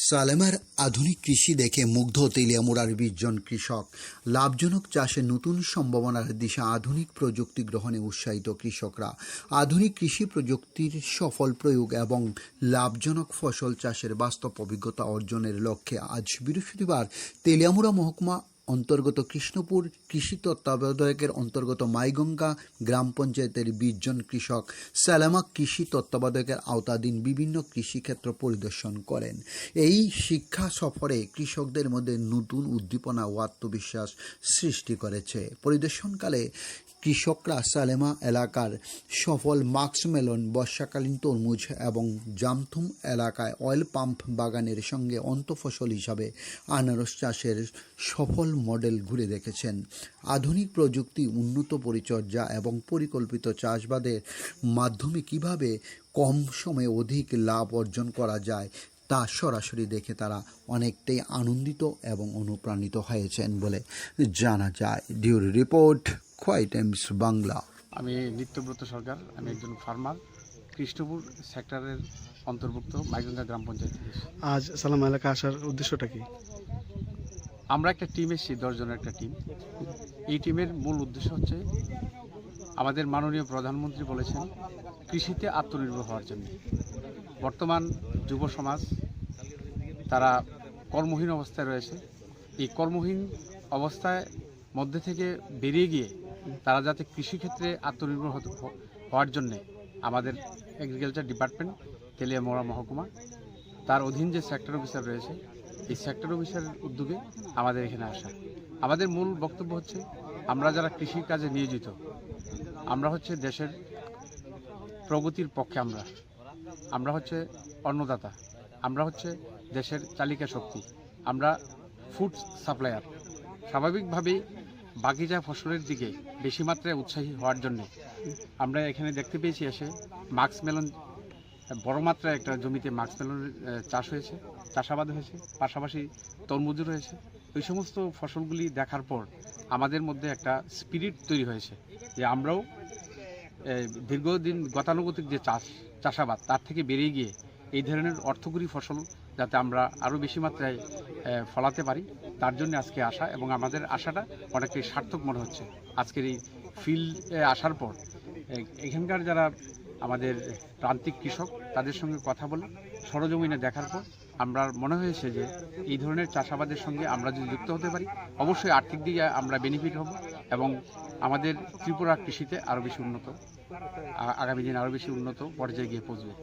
সালেমার আধুনিক কৃষি দেখে মুগ্ধ তেলিয়ামুড়ার ২০ জন কৃষক। লাভজনক চাষে নতুন সম্ভাবনার দিশা আধুনিক প্রযুক্তি গ্রহণে উৎসাহিত কৃষকরা। আধুনিক কৃষি প্রযুক্তির সফল প্রয়োগ এবং লাভজনক ফসল চাষের বাস্তব অভিজ্ঞতা অর্জনের লক্ষ্যে আজ বৃহস্পতিবার তেলিয়ামুড়া মহকুমা অন্তর্গত কৃষ্ণপুর কৃষি তত্ত্বাবধায়কের অন্তর্গত মাইগঙ্গা গ্রাম পঞ্চায়েতের ২০ জন কৃষক সালেমা কৃষি তত্ত্বাবধায়কের আওতাধীন বিভিন্ন কৃষিক্ষেত্র পরিদর্শন করেন। এই শিক্ষা সফরে কৃষকদের মধ্যে নতুন উদ্দীপনা ও আত্মবিশ্বাস সৃষ্টি করেছে। পরিদর্শনকালে কৃষকরা সালেমা এলাকার সফল মাস্কমেলন, বর্ষাকালীন তরমুজ এবং জামথুম এলাকায় অয়েল পাম্প বাগানের সঙ্গে অন্তঃফসল হিসাবে আনারস চাষের সফল মডেল ঘুরে দেখেছেন। আধুনিক প্রযুক্তি, উন্নত পরিচর্যা এবং পরিকল্পিত চাষাবাদের মাধ্যমে কিভাবে কম সময়ে অধিক লাভ অর্জন করা যায় তা সরাসরি দেখে তারা অনেকটাই আনন্দিত এবং অনুপ্রাণিত হয়েছেন বলে জানা যায়। ডিউরি রিপোর্ট, খোয়াই টাইমস বাংলা। আমি নিত্যব্রত সরকার, আমি একজন ফার্মার, কৃষ্ণপুর সেক্টরের অন্তর্ভুক্ত মাইগঙ্গা গ্রাম পঞ্চায়েত। আজ সালামা এলাকা আসার উদ্দেশ্যটা কি? আমরা একটা টিম এসেছি, 10 জনের একটা টিম। এই টিমের মূল উদ্দেশ্য হচ্ছে আমাদের মাননীয় প্রধানমন্ত্রী বলেছেন কৃষিতে আত্মনির্ভর হওয়ার জন্য। বর্তমান যুব সমাজ তারা কর্মহীন অবস্থায় রয়েছে। এই কর্মহীন অবস্থায় মধ্যে থেকে বেরিয়ে গিয়ে তারা যাতে কৃষিক্ষেত্রে আত্মনির্ভর হওয়ার জন্যে আমাদের এগ্রিকালচার ডিপার্টমেন্ট তেলিয়ামুড়া মহকুমা তার অধীন যে সেক্টর অফিসার রয়েছে, এই সেক্টর অফিসারের উদ্যোগে আমাদের এখানে আসা। আমাদের মূল বক্তব্য হচ্ছে আমরা যারা কৃষি কাজে নিয়োজিত, আমরা হচ্ছে দেশের প্রগতির পক্ষে। আমরা হচ্ছে অন্নদাতা, আমরা হচ্ছে দেশের চালিকা শক্তি, আমরা ফুড সাপ্লায়ার। স্বাভাবিকভাবেই বাগিচা ফসলের দিকে বেশি মাত্রায় উৎসাহী হওয়ার জন্য আমরা এখানে দেখতে পেয়েছি এসে মাস্কমেলন, বড় মাত্রায় একটা জমিতে মাস্কমেলনের চাষাবাদ হয়েছে, পাশাপাশি তরমুজও রয়েছে। ওই সমস্ত ফসলগুলি দেখার পর আমাদের মধ্যে একটা স্পিরিট তৈরি হয়েছে যে আমরাও দীর্ঘদিন গতানুগতিক যে চাষাবাদ তার থেকে বেরিয়ে গিয়ে এই ধরনের অর্থকরী ফসল যাতে আমরা আরও বেশি মাত্রায় ফলাতে পারি, তার জন্য আজকে আসা। এবং আমাদের আশাটা অনেকটাই সার্থক মনে হচ্ছে আজকের এই ফিল্ডে আসার পর। এখানকার যারা আমাদের প্রান্তিক কৃষক তাদের সঙ্গে কথা বলে সরজমিনে দেখার পর আমরা মনে হয়েছে যে এই ধরনের চাষাবাদের সঙ্গে আমরা যদি যুক্ত হতে পারি, অবশ্যই আর্থিক দিকে আমরা বেনিফিট হব এবং আমাদের ত্রিপুরা কৃষিতে আরও বেশি উন্নত, আগামী দিন আরও বেশি উন্নত পর্যায়ে গিয়ে পৌঁছবে।